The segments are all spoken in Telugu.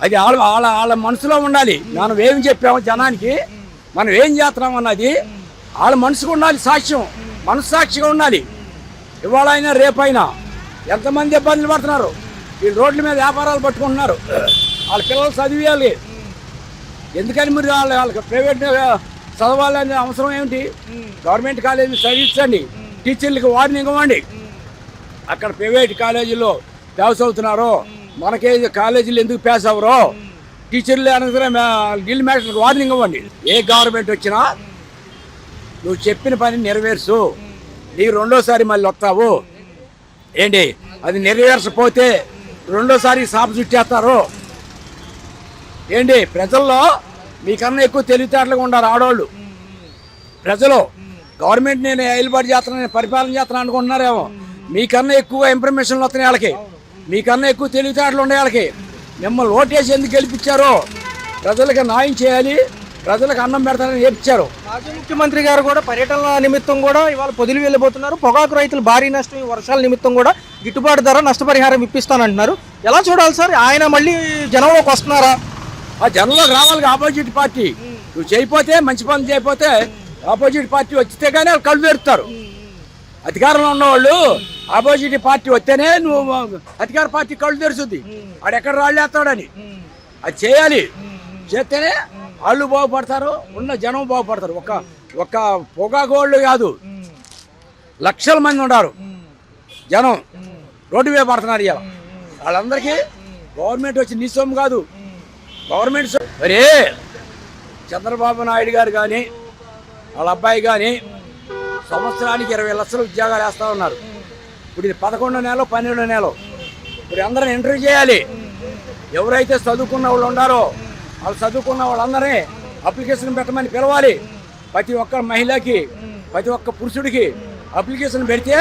అది వాళ్ళ మనసులో ఉండాలి. మనం ఏం చెప్పాము జనానికి, మనం ఏం చేస్తున్నాం అన్నది వాళ్ళ మనసుకు ఉండాలి. సాక్ష్యం మనస్సాక్షిగా ఉండాలి. ఇవాళ అయినా రేపైనా ఎంతమంది ఇబ్బందులు పడుతున్నారు. వీళ్ళు రోడ్ల మీద వ్యాపారాలు పట్టుకుంటున్నారు. వాళ్ళ పిల్లలు చదివేయాలి. ఎందుకని మీరు వాళ్ళకి ప్రైవేట్ చదవాలనే అవసరం ఏమిటి? గవర్నమెంట్ కాలేజీలు చదివించండి, టీచర్లకి వార్నింగ్ ఇవ్వండి. అక్కడ ప్రైవేట్ కాలేజీల్లో పాస్ అవుతున్నారో, మనకే కాలేజీలు ఎందుకు పాస్ అవ్వరో టీచర్లు అనగా గిల్ మ్యాటర్కి వార్నింగ్ ఇవ్వండి. ఏ గవర్నమెంట్ వచ్చినా నువ్వు చెప్పిన పని నెరవేర్చు, నీకు రెండోసారి మళ్ళీ వస్తావు. ఏంటి అది నెరవేర్చపోతే రెండోసారి సాపు చుట్టేస్తారు. ఏంటి ప్రజల్లో మీకన్నా ఎక్కువ తెలివితేటలుగా ఉండారు ఆడవాళ్ళు. ప్రజలు గవర్నమెంట్ నేను ఏలుబడి చేస్తున్నాను, నేను పరిపాలన చేస్తున్నాను అనుకుంటున్నారేమో. మీకన్నా ఎక్కువ ఇన్ఫర్మేషన్లు వస్తున్నాయి వాళ్ళకి, మీకన్నా ఎక్కువ తెలివితేటలు ఉండే వాళ్ళకి. మిమ్మల్ని ఓటేసి ఎందుకు గెలిపించారో, ప్రజలకు న్యాయం చేయాలి, ప్రజలకు అన్నం పెడతారని చెప్పించారు. మాజీ ముఖ్యమంత్రి గారు కూడా పర్యటన నిమిత్తం కూడా ఇవాళ పొదిలి వెళ్ళిపోతున్నారు. పొగాకు రైతులు భారీ నష్టం, ఈ వర్షాల నిమిత్తం కూడా గిట్టుబాటు ధర నష్టపరిహారం ఇప్పిస్తానంటున్నారు. ఎలా చూడాలి సార్? ఆయన మళ్ళీ జనంలోకి వస్తున్నారా? ఆ జనంలోకి రావాలి ఆపోజిట్ పార్టీ. నువ్వు చేయకపోతే, మంచి పనులు చేయకపోతే ఆపోజిట్ పార్టీ వచ్చితే కానీ వాళ్ళు కళ్ళు తెరుస్తారు. అధికారంలో ఉన్నవాళ్ళు ఆపోజిట్ పార్టీ వస్తేనే నువ్వు అధికార పార్టీ కళ్ళు తెరుస్తుంది. వాడు ఎక్కడ రాళ్ళేస్తాడని. అది చేయాలి. చేస్తేనే వాళ్ళు బాగుపడతారు, ఉన్న జనం బాగుపడతారు. ఒక్క పొగాగోళ్ళు కాదు, లక్షల మంది ఉన్నారు జనం రోడ్డు మీద పడుతున్నారు. ఇవాళ వాళ్ళందరికీ గవర్నమెంట్ వచ్చి నీ సొమ్ము కాదు, గవర్నమెంట్ మరే చంద్రబాబు నాయుడు గారు కానీ వాళ్ళ అబ్బాయి కానీ సంవత్సరానికి 20 లక్షల ఉద్యోగాలు వేస్తూ ఉన్నారు. ఇప్పుడు ఇది 11వ నెల 12వ నెల. ఇప్పుడు అందరిని ఇంటర్వ్యూ చేయాలి. ఎవరైతే చదువుకున్న వాళ్ళు ఉన్నారో వాళ్ళు చదువుకున్న వాళ్ళందరినీ అప్లికేషన్ పెట్టమని పిలవాలి. ప్రతి ఒక్క మహిళకి, ప్రతి ఒక్క పురుషుడికి అప్లికేషన్ పెడితే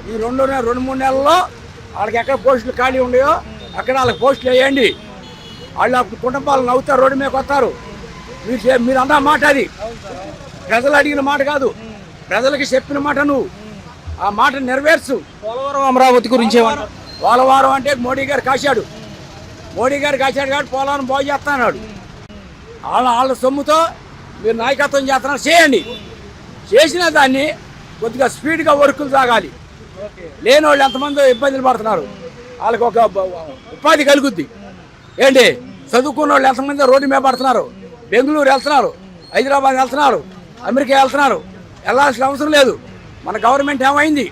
ఈ 2-3 నెలల్లో వాళ్ళకి ఎక్కడ పోస్టులు ఖాళీ ఉన్నాయో అక్కడ వాళ్ళకి పోస్టులు వేయండి. వాళ్ళు కుటుంబాలు నవ్వుతారు, రోడ్డు మీదకి వస్తారు. మీరు అన్న మాట అది ప్రజలు అడిగిన మాట కాదు, ప్రజలకి చెప్పిన మాట. నువ్వు ఆ మాట నెరవేర్చు. పోలవరం అమరావతి గురించి పోలవరం అంటే మోడీ గారు కాశాడు కాబట్టి పోలవరం బాగు చేస్తున్నాడు. వాళ్ళ సొమ్ముతో మీరు నాయకత్వం చేస్తున్నారు, చేయండి. చేసిన దాన్ని కొద్దిగా స్పీడ్గా వర్కులు సాగాలి. లేని వాళ్ళు ఎంతమంది ఇబ్బందులు పడుతున్నారు, వాళ్ళకి ఒక ఉపాధి కలుగుద్ది. ఏంటి చదువుకున్న వాళ్ళు ఎంతమంది రోడ్డు మీద పడుతున్నారు, బెంగళూరు వెళ్తున్నారు, హైదరాబాద్ వెళ్తున్నారు, అమెరికా వెళ్తున్నారు. వెళ్ళాల్సిన అవసరం లేదు. మన గవర్నమెంట్ ఏమైంది?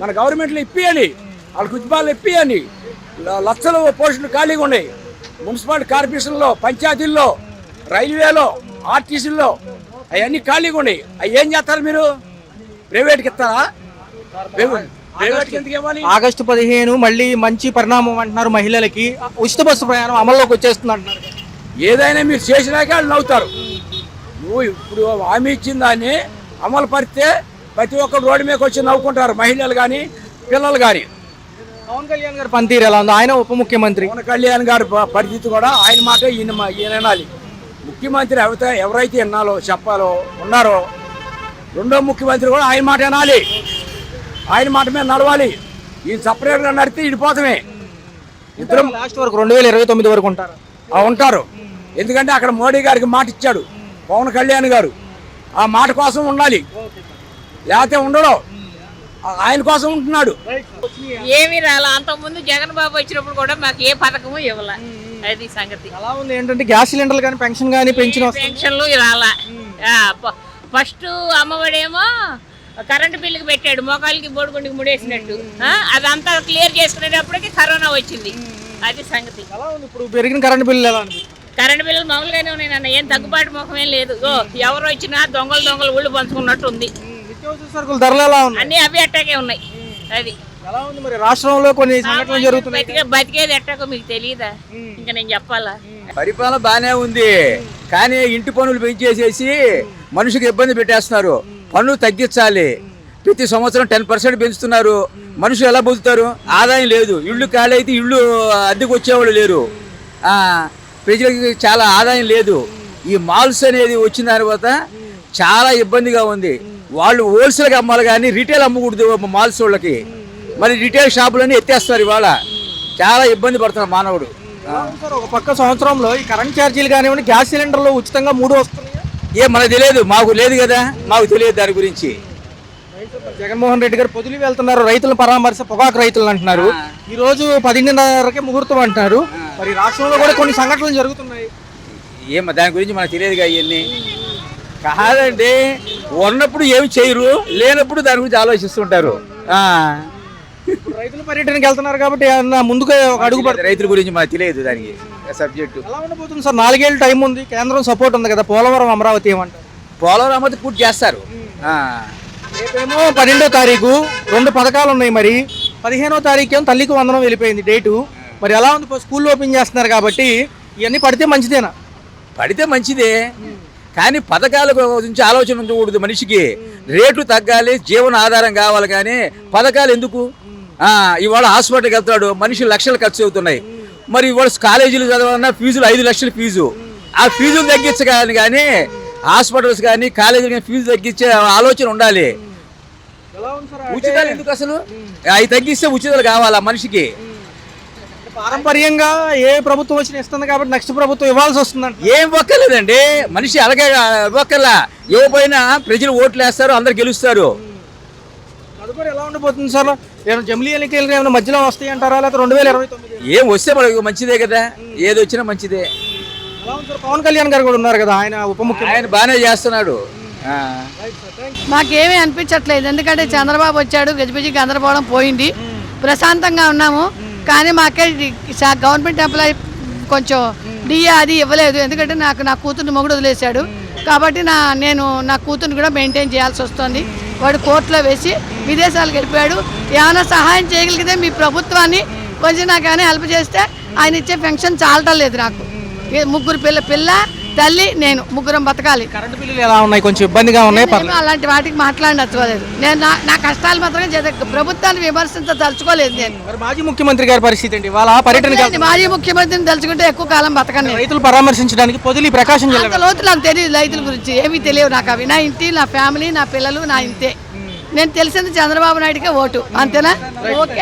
మన గవర్నమెంట్లో ఇప్పియండి, వాళ్ళకి ఉద్యోగాలు ఇప్పియండి. లక్షల పోస్టులు ఖాళీగా ఉన్నాయి. మున్సిపాలిటీ కార్పొరేషన్లో, పంచాయతీల్లో, రైల్వేలో, ఆర్టీసీల్లో అవన్నీ ఖాళీగా ఉన్నాయి. అవి ఏం చేస్తారు మీరు? ప్రైవేట్కి ఇస్తారా? ప్రైవేట్కి ఎందుకు ఇవ్వాలి? ఆగస్టు 15 మళ్ళీ మంచి పరిణామం అంటున్నారు. మహిళలకి ఉచిత బస్సు ప్రయాణం అమల్లోకి వచ్చేస్తుంది అంటున్నారు. ఏదైనా మీరు చేసినాక వాళ్ళు నవ్వుతారు. నువ్వు ఇప్పుడు హామీ ఇచ్చిన దాన్ని అమలు పరిస్తే ప్రతి ఒక్కరు రోడ్డు మీదకి వచ్చి నవ్వుకుంటారు, మహిళలు కానీ పిల్లలు కానీ. పవన్ కళ్యాణ్ గారు పనితీరు ఎలా ఉంది? ఆయన ఉప ముఖ్యమంత్రి. పవన్ కళ్యాణ్ గారి పరిస్థితి కూడా ఆయన మాట ఈయన వినాలి. ముఖ్యమంత్రి ఎవరైతే వినాలో చెప్పాలో ఉన్నారో, రెండో ముఖ్యమంత్రి కూడా ఆయన మాట వినాలి, ఆయన మాట మీద నడవాలి. ఈయన సపరేట్గా నడితే ఇడిపోతామే. ఇద్దరం లాస్ట్ వరకు 2029 వరకు ఉంటారు. ఎందుకంటే అక్కడ మోడీ గారికి మాట ఇచ్చాడు పవన్ కళ్యాణ్ గారు. ఆ మాట కోసం ఉండాలి, లేకపోతే ఉండడు. ఆయన కోసం ఉంటున్నాడు. ఏమీ రాలా. అంతకుముందు జగన్ బాబు వచ్చినప్పుడు కూడా మాకు ఏ పథకము ఇవ్వాల. అది సంగతి. అలా ఉంది. ఏంటంటే గ్యాస్ సిలిండర్లు కానీ పెన్షన్ కానీ పెన్షన్లు రాలా. ఫస్ట్ అమ్మఒడేమో కరెంటు బిల్లుకి పెట్టాడు, మోకాళ్ళకి బోడుగుండికి ముడేసినట్టు. అదంతా క్లియర్ చేసుకునేటప్పటికి కరోనా వచ్చింది. అది సంగతి. ఇప్పుడు పెరిగిన కరెంటు బిల్లు ఎలా ఉంది? కరెంటు బిల్లులు మామూలుగానే ఉన్నాయి నాన్న, ఏం తగ్గుబాటు ముఖమే లేదు. ఎవరు వచ్చినా దొంగలు ఊళ్ళు పంచుకున్నట్టు ఉంది. సరుకులు ధరలు ఎలా ఉన్నాయి? అన్ని అవి అట్టాకే ఉన్నాయి. అది ఎలా ఉంది మరి? రాష్ట్రంలో కొన్ని సంఘటనలు జరుగుతున్నాయి. బతికేది ఎట్టాకో మీకు తెలియదా? ఇంకా నేను చెప్పాలా? పరిపాలన బాగానే ఉంది, కానీ ఇంటి పనులు పెంచేసేసి మనుషులకు ఇబ్బంది పెట్టేస్తున్నారు. పన్ను తగ్గించాలి. ప్రతి సంవత్సరం 10% పెంచుతున్నారు. మనుషులు ఎలా బతుకుతారు? ఆదాయం లేదు. ఇళ్ళు ఖాళీ అయితే ఇళ్ళు అద్దెకు వచ్చేవాళ్ళు లేరు. ప్రజలకి చాలా ఆదాయం లేదు. ఈ మాల్స్ అనేది వచ్చిన తర్వాత చాలా ఇబ్బందిగా ఉంది. వాళ్ళు హోల్సేల్గా అమ్మాలి కానీ రిటైల్ అమ్మకూడదు మాల్స్ వాళ్ళకి. మరి రిటైల్ షాపులన్నీ ఎత్తేస్తారు. ఇవాళ చాలా ఇబ్బంది పడుతున్నారు మానవుడు. సార్ ఒక పక్క సంవత్సరంలో ఈ కరెంట్ ఛార్జీలు కానివ్వండి, గ్యాస్ సిలిండర్లు ఉచితంగా 3 వస్తున్నాయి. మనకు తెలియదు, మాకు లేదు కదా, మాకు తెలియదు దాని గురించి. జగన్మోహన్ రెడ్డి గారు పొదిలి వెళ్తున్నారు, రైతులను పరామర్శ, పొగాకు రైతులు అంటున్నారు. ఈ రోజు 10:30కే ముహూర్తం అంటున్నారు. మరి రాష్ట్రంలో కూడా కొన్ని సంఘటనలు జరుగుతున్నాయి. దాని గురించి మనకు తెలియదుగా ఇవన్నీ. కాదండి, ఉన్నప్పుడు ఏమి చేయరు, లేనప్పుడు దాని గురించి ఆలోచిస్తుంటారు. ఇప్పుడు రైతుల పర్యటనకి వెళ్తున్నారు కాబట్టి ఏమన్నా ముందుకు ఒక అడుగు పడుతుంది. రైతుల గురించి మనకు తెలియదు దానికి సబ్జెక్టు. ఎలా ఉండబోతుంది సార్? 4 ఏళ్ళు టైం ఉంది, కేంద్రం సపోర్ట్ ఉంది కదా. పోలవరం, అమరావతి ఏమంటారు? పోలవరం అమరావతి పూర్తి చేస్తారు. రేపేమో 12వ తారీఖు 2 పథకాలు ఉన్నాయి. మరి 15వ తారీఖు ఏమో తల్లికి వందనం వెళ్ళిపోయింది డేటు. మరి ఎలా ఉంది? స్కూల్ ఓపెన్ చేస్తున్నారు కాబట్టి ఇవన్నీ పడితే మంచిదేనా? పడితే మంచిదే, కానీ పథకాల గురించి ఆలోచన ఉండకూడదు. మనిషికి రేటు తగ్గాలి, జీవన ఆధారం కావాలి, కానీ పథకాలు ఎందుకు? ఇవాళ హాస్పిటల్కి వెళ్తాడు, మనిషి లక్షలు ఖర్చు అవుతున్నాయి. మరి ఇవాళ కాలేజీలు చదవాలన్నా ఫీజులు 5 లక్షల ఫీజు. ఆ ఫీజులు తగ్గించగాలి, కానీ హాస్పిటల్స్ కానీ కాలేజీలు కానీ ఫీజు తగ్గించే ఆలోచన ఉండాలి. ఉచితాలు ఎందుకు అసలు? అవి తగ్గిస్తే ఉచితాలు కావాలా మనిషికి? పారంపర్యంగా ఏ ప్రభుత్వం వచ్చినా ఇస్తుంది కాబట్టి నెక్స్ట్ ప్రభుత్వం ఇవ్వాల్సి వస్తుందండి. ఏం ఒక్కర్లేదండి, మనిషి అలాగే ఇవ్వక్కర్లా. ఇవ్వకపోయినా ప్రజలు ఓట్లు వేస్తారు, అందరు గెలుస్తారు. తదుపరి ఎలా ఉండిపోతుంది సార్? ఏమైనా జమిలీ ఎన్నికలు ఏమైనా మధ్యలో వస్తాయి అంటారా, లేకపోతే 2029? ఏం వస్తే మనకు మంచిదే కదా, ఏది వచ్చినా మంచిదే. ఎలా ఉంది సార్? పవన్ కళ్యాణ్ గారు కూడా ఉన్నారు కదా, ఆయన ఉప ముఖ్యమంత్రి. ఆయన బాగానే చేస్తున్నాడు. మాకేమీ అనిపించట్లేదు, ఎందుకంటే చంద్రబాబు వచ్చాడు, గజిబిజి గందరగోళం పోయింది, ప్రశాంతంగా ఉన్నాము. కానీ మాకే గవర్నమెంట్ ఎంప్లాయీ కొంచెం డిఏ అది ఇవ్వలేదు, ఎందుకంటే నా కూతుర్ని మొగుడు వదిలేశాడు కాబట్టి నేను నా కూతుర్ని కూడా మెయింటైన్ చేయాల్సి వస్తుంది. వాడు కోర్టులో వేసి విదేశాలకు వెళ్ళిపోయాడు. ఏమైనా సహాయం చేయగలిగితే మీ ప్రభుత్వాన్ని కొంచెం నాకు ఏమైనా హెల్ప్ చేస్తే, ఆయన ఇచ్చే పెన్షన్ చాలటం లేదు నాకు. 3 పిల్ల తల్లి నేను 3 బతకాలి. కరెంటు బిల్లులు ఎలా ఉన్నాయి? కొంచెం ఇబ్బందిగా ఉన్నాయి. అలాంటి వాటికి మాట్లాడనచ్చుకోలేదు. నేను నా కష్టాలు మాత్రమే ప్రభుత్వాన్ని విమర్శించదలుచుకోలేదు. నేను మరి మాజీ ముఖ్యమంత్రి గారి పరిస్థితి ఏంటి? వాళ్ళ పర్యటన మాజీ ముఖ్యమంత్రిని తలుచుకుంటే ఎక్కువ కాలం బతకను. రైతులు పరామర్శించడానికి పొదిలి ప్రకాశం జిల్లా. అంత లోతు నాకు తెలియదు రైతుల గురించి, ఏమీ తెలియవు నాకు. అవి నా ఇంటి, నా ఫ్యామిలీ, నా పిల్లలు, నా ఇంతే. నేను తెలిసింది చంద్రబాబు నాయుడుకే ఓటు, అంతేనా? ఓకే.